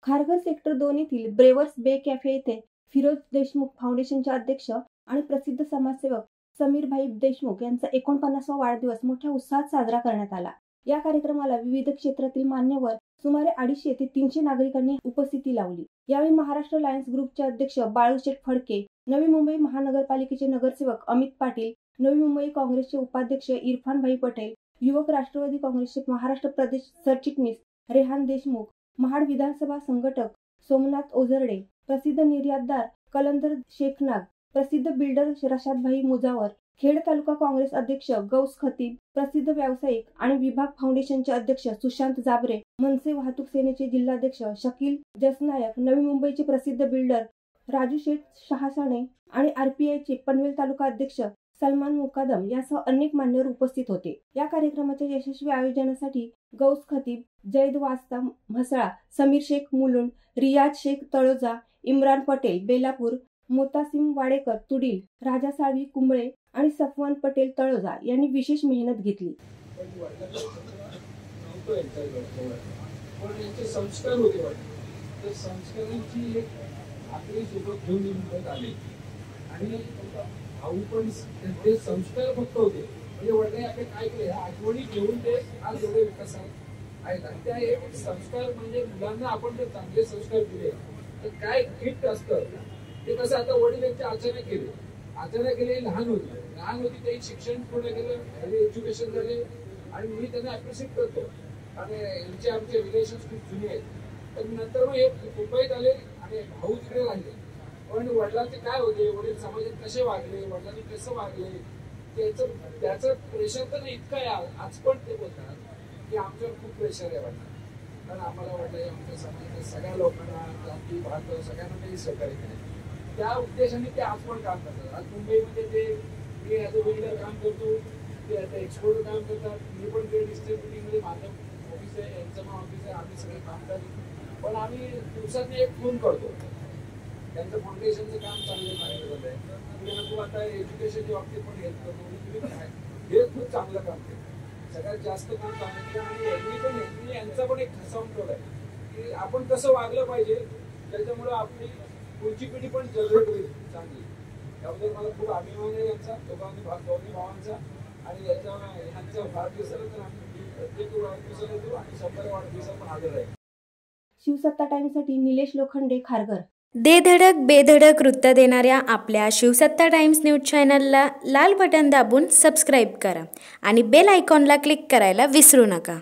Kharghar sector 2 येथील brewers बे cafe येथे फिरोज देशमुख फाउंडेशनचे अध्यक्ष आणि प्रसिद्ध समाजसेवक समीरभाई देशमुख यांचा 49वा वाढदिवस मोठ्या उत्साहात साजरा करण्यात आला। या कार्यक्रमाला विविध क्षेत्रातील मान्यवर सुमारे 250 ते 300 नागरिकांनी उपस्थिती लावली। यावेळी महाराष्ट्र लायन्स ग्रुपचे अध्यक्ष बाळूशेठ फडके, नवी मुंबई महानगरपालिकेचे नगरसेवक अमित पाटील, नवी मुंबई काँग्रेसचे उपाध्यक्ष इरफानभाई पटेल, युवक राष्ट्रवादी काँग्रेसचे महाराष्ट्र प्रदेश सरचिटणीस रेहान देशमुख, महाड विधानसभा संघटक सोमनाथ ओझरडे, प्रसिद्ध निर्यातदार कलंदर शेखनाग, प्रसिद्ध बिल्डर रशादभाई मुजावर, खेड तालुका काँग्रेस अध्यक्ष गौस खतीब, प्रसिद्ध व्यावसायिक आणि विभाग फाउंडेशनचे अध्यक्ष सुशांत जाबरे, मनसे वाहतूक सेनेचे जिल्हाध्यक्ष शकील जसनायक, नवी मुंबईचे प्रसिद्ध बिल्डर राजू शेठ शहासाणे आणि आरपीआयचे पनवेल तालुका अध्यक्ष सलमान मुकादम यासह अनेक मान्यवर उपस्थित होते। या कार्यक्रमाच्या यशस्वी आयोजनासाठी गौस खतीब, जैद वास्ता म्हसळा, समीर शेख मुलुंड, रियाज शेख तळोजा, इम्रान पटेल बेलापूर, मोतासिम वाडेकर तुडील, राजा साळवी कुंबळे आणि सफवान पटेल तळोजा यांनी विशेष मेहनत घेतली। संस्कार होते तर संस्कारांची एक आखरी सोबत घेऊन मुंबईत आले आणि भाऊ पण ते संस्कार फक्त होते म्हणजे वडिलांनी आपले काय केले आठवणी घेऊन ते आज एवढे विकासात आहेत आणि त्या एक संस्कार म्हणजे मुलांना आपण जर चांगले संस्कार दिले तर काय गिफ्ट असतं ते कसं आता वडील यांच्या अचानक केले लहान होती ते शिक्षण पूर्ण केलं एज्युकेशन झाले आणि मी त्यांना अप्रिशिएट करतो आणि यांचे आमचे रिलेशन खूप जुने आहेत पण नंतर मग हे मुंबईत आले आणि भाऊ तिकडे राहिले पण वडिलांचे काय होते वडील समाजात कसे वागले वडिलांनी कसं वागले त्याचं प्रेशर तर इतकं आहे आज पण ते बोलतात की आमच्यावर खूप प्रेशर आहे वाटतं कारण आम्हाला वाटलं आमच्या समाजातील सगळ्या लोकांना जाती भाग सगळ्यांना काही सहकार्य केलं त्या उद्देशाने ते आज पण काम करतात। आज मुंबईमध्ये ते मी ॲज अ बिल्डर काम करतो ते आता एक्सपोर्टर काम करतात मी पण ते डिस्ट्रिब्युटिंगमध्ये माझं ऑफिस आहे यांचं पण ऑफिस आहे आम्ही सगळे काम करतो पण आम्ही दिवसातून एक फोन करतो त्यांचं फाउंडेशनचं काम चांगलं पाहिजे आहे खूप आता एज्युकेशनच्या बाबतीत पण हेल्प करतो हे खूप चांगलं काम केलं सगळ्यात जास्त काम चांगलं केलं आणि यांनी यांचा पण एक ठसावून ठेवला आहे की आपण कसं वागलं पाहिजे त्याच्यामुळे आपली पुढची पिढी पण जनरेट होईल चांगली त्याबद्दल मला खूप अभिमान आहे यांचा दोन्ही भावांचा आणि यांच्या वाढदिवसाला तर आम्ही प्रत्येक वाढदिवसाला येतो आणि 100 वाढदिवसाला पण हजर आहे। शिवसत्ता टाइम्ससाठी निलेश लोखंडे, खारघर। दे धडक बेधडक वृत्त देणाऱ्या आपल्या शिवसत्ता टाइम्स न्यूज चॅनलला लाल बटन दाबून सबस्क्राईब करा आणि बेल आयकॉनला क्लिक करायला विसरू नका।